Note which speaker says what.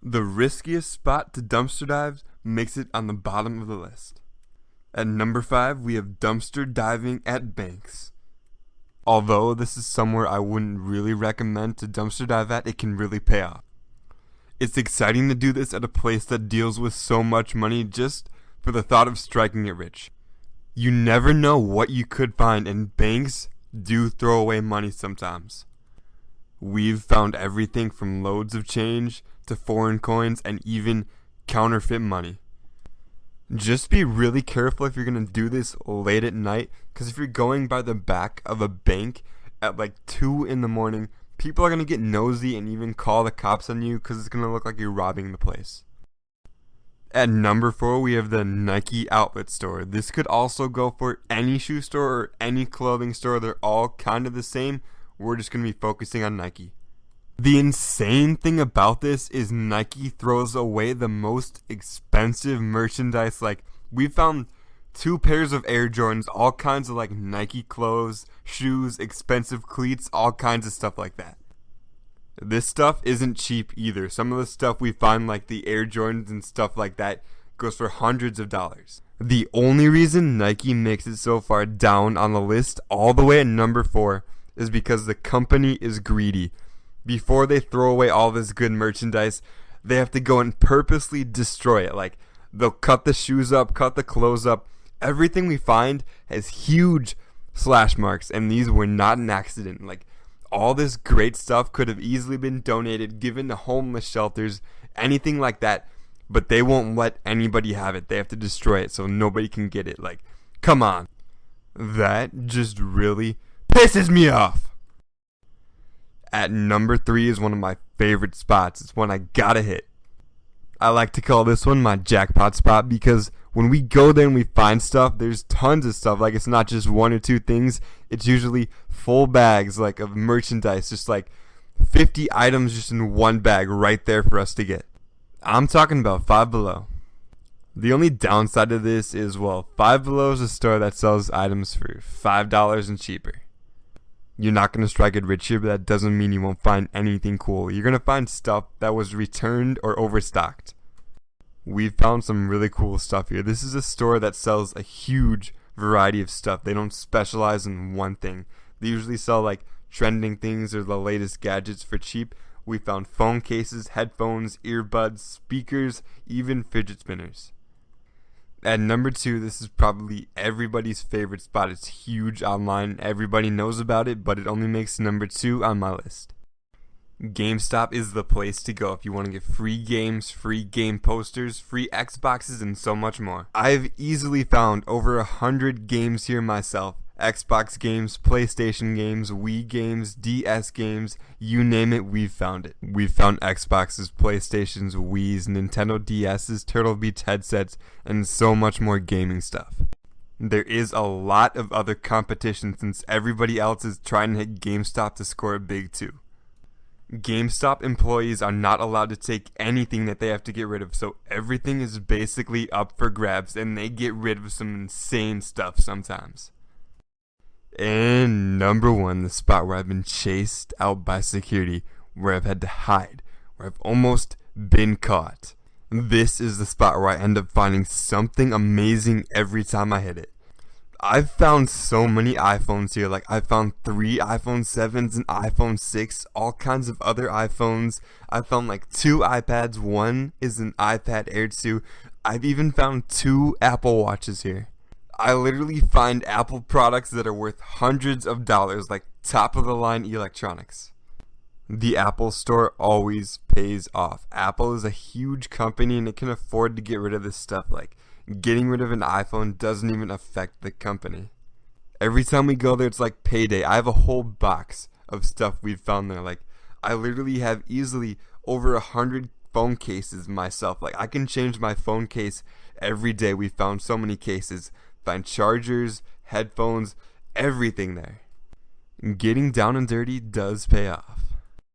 Speaker 1: The riskiest spot to dumpster dive makes it on the bottom of the list. At number 5, we have dumpster diving at banks. Although this is somewhere I wouldn't really recommend to dumpster dive at, it can really pay off. It's exciting to do this at a place that deals with so much money just for the thought of striking it rich. You never know what you could find, and banks do throw away money sometimes. We've found everything from loads of change to foreign coins and even counterfeit money. Just be really careful if you're going to do this late at night, because if you're going by the back of a bank at like 2 in the morning, people are going to get nosy and even call the cops on you because it's going to look like you're robbing the place. At number 4, we have the Nike outlet store. This could also go for any shoe store or any clothing store. They're all kind of the same. We're just going to be focusing on Nike. The insane thing about this is Nike throws away the most expensive merchandise. Like, we found 2 pairs of Air Jordans, all kinds of like Nike clothes, shoes, expensive cleats, all kinds of stuff like that. This stuff isn't cheap either. Some of the stuff we find, like the Air Jordans and stuff like that, goes for hundreds of dollars. The only reason Nike makes it so far down on the list, all the way at number 4, is because the company is greedy. Before they throw away all this good merchandise, they have to go and purposely destroy it. Like, they'll cut the shoes up, cut the clothes up. Everything we find has huge slash marks, and these were not an accident. Like, all this great stuff could have easily been donated, given to homeless shelters, anything like that, but they won't let anybody have it. They have to destroy it so nobody can get it. Like, come on. That just really pisses me off. At number 3 is one of my favorite spots. It's one I gotta hit. I like to call this one my jackpot spot because when we go there and we find stuff, there's tons of stuff. Like, it's not just 1 or 2 things. It's usually full bags like of merchandise, just like 50 items just in one bag right there for us to get. I'm talking about Five Below. The only downside of this is, well, Five Below is a store that sells items for $5 and cheaper. You're not going to strike it rich here, but that doesn't mean you won't find anything cool. You're going to find stuff that was returned or overstocked. We've found some really cool stuff here. This is a store that sells a huge variety of stuff. They don't specialize in one thing. They usually sell like trending things or the latest gadgets for cheap. We found phone cases, headphones, earbuds, speakers, even fidget spinners. At number 2, this is probably everybody's favorite spot. It's huge online. Everybody knows about it, but it only makes number 2 on my list. GameStop is the place to go if you want to get free games, free game posters, free Xboxes, and so much more. I've easily found over 100 games here myself. Xbox games, PlayStation games, Wii games, DS games, you name it, we've found it. We've found Xboxes, PlayStations, Wiis, Nintendo DS's, Turtle Beach headsets, and so much more gaming stuff. There is a lot of other competition since everybody else is trying to hit GameStop to score a big too. GameStop employees are not allowed to take anything that they have to get rid of, so everything is basically up for grabs, and they get rid of some insane stuff sometimes. And number 1, the spot where I've been chased out by security, where I've had to hide, where I've almost been caught. This is the spot where I end up finding something amazing every time I hit it. I've found so many iPhones here. Like, I found 3 iPhone 7s, an iPhone 6, all kinds of other iPhones. I found like 2 iPads. 1 is an iPad Air 2. I've even found 2 Apple Watches here. I literally find Apple products that are worth hundreds of dollars, like top of the line electronics. The Apple store always pays off. Apple is a huge company and it can afford to get rid of this stuff. Like, getting rid of an iPhone doesn't even affect the company. Every time we go there, it's like payday. I have a whole box of stuff we've found there. Like, I literally have easily over 100 phone cases myself. Like, I can change my phone case every day. We found so many cases. Find chargers, headphones, everything there. Getting down and dirty does pay off.